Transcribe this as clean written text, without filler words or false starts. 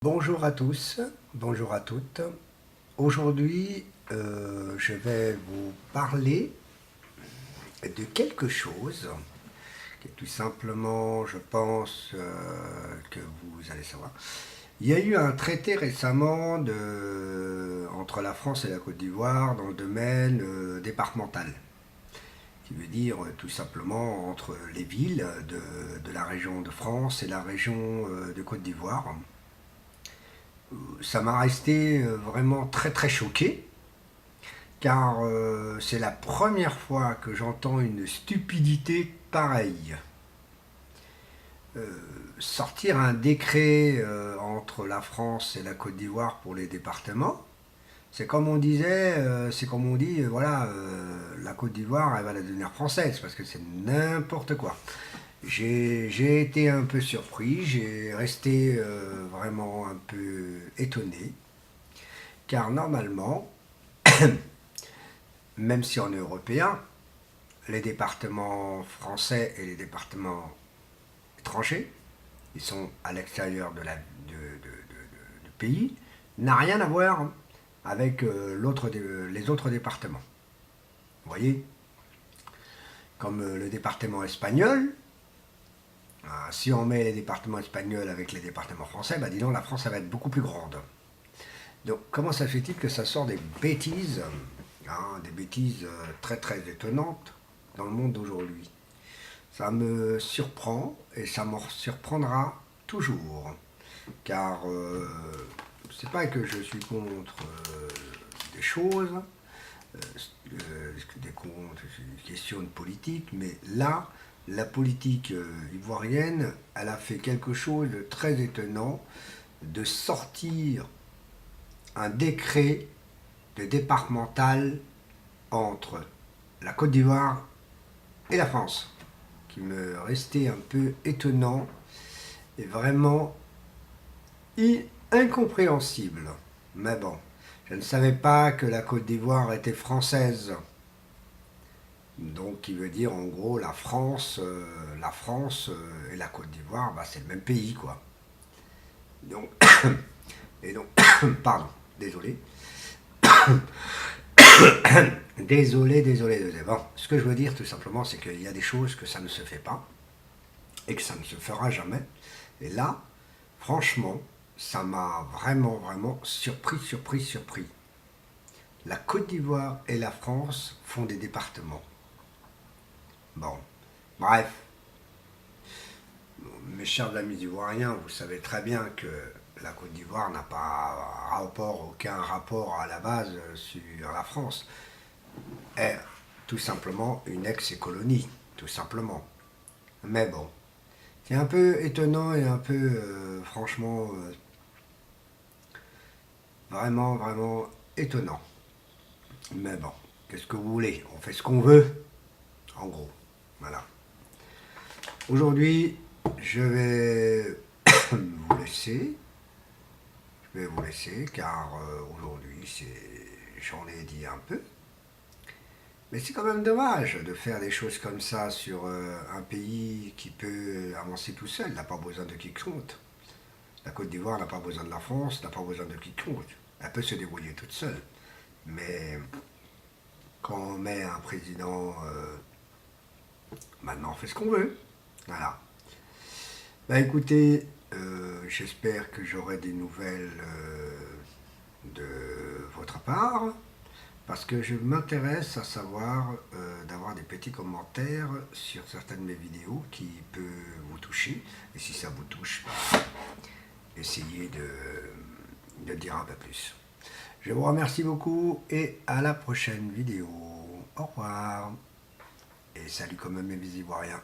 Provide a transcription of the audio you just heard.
Bonjour à tous, bonjour à toutes. Aujourd'hui, je vais vous parler de quelque chose qui est tout simplement, je pense, que vous allez savoir. Il y a eu un traité récemment entre la France et la Côte d'Ivoire dans le domaine départemental, qui veut dire tout simplement entre les villes de la région de France et la région de Côte d'Ivoire. Ça m'a resté vraiment très très choqué, car c'est la première fois que j'entends une stupidité pareille. Sortir un décret entre la France et la Côte d'Ivoire pour les départements, c'est comme on disait, c'est comme on dit, voilà, la Côte d'Ivoire, elle va la devenir française, parce que c'est n'importe quoi. J'ai été un peu surpris, j'ai resté vraiment un peu étonné, car normalement, même si on est européen, les départements français et les départements étrangers, ils sont à l'extérieur du pays, n'a rien à voir avec les autres départements. Vous voyez, comme le département espagnol, si on met les départements espagnols avec les départements français, bah dis donc, la France, ça va être beaucoup plus grande. Donc, comment ça fait-il que ça sort des bêtises, des bêtises très très étonnantes dans le monde d'aujourd'hui? Ça me surprend et ça me surprendra toujours, car c'est pas que je suis contre des choses, des questions de politique, mais là, la politique ivoirienne, elle a fait quelque chose de très étonnant, de sortir un décret de départemental entre la Côte d'Ivoire et la France, qui me restait un peu étonnant et vraiment incompréhensible. Mais bon, je ne savais pas que la Côte d'Ivoire était française. Donc, qui veut dire en gros la France et la Côte d'Ivoire, bah, c'est le même pays, quoi. Donc, et donc, pardon, désolé. Désolé. Bon, ce que je veux dire tout simplement, c'est qu'il y a des choses que ça ne se fait pas et que ça ne se fera jamais. Et là, franchement, ça m'a vraiment surpris. La Côte d'Ivoire et la France font des départements. Bon, bref, mes chers amis ivoiriens, vous savez très bien que la Côte d'Ivoire n'a pas aucun rapport à la base sur la France. Est tout simplement une ex-colonie, tout simplement. Mais bon, c'est un peu étonnant et un peu, franchement, vraiment étonnant. Mais bon, qu'est-ce que vous voulez? On fait ce qu'on veut, en gros. Voilà. Aujourd'hui, je vais vous laisser. Je vais vous laisser car aujourd'hui, j'en ai dit un peu. Mais c'est quand même dommage de faire des choses comme ça sur un pays qui peut avancer tout seul, n'a pas besoin de quiconque. La Côte d'Ivoire n'a pas besoin de la France, n'a pas besoin de quiconque. Elle peut se débrouiller toute seule. Mais quand on met un président, maintenant on fait ce qu'on veut. Voilà. Bah écoutez, j'espère que j'aurai des nouvelles de votre part, parce que je m'intéresse à savoir d'avoir des petits commentaires sur certaines de mes vidéos qui peuvent vous toucher, et si ça vous touche, essayez de dire un peu plus. Je vous remercie beaucoup et à la prochaine vidéo. Au revoir et salut quand même mes ivoiriens.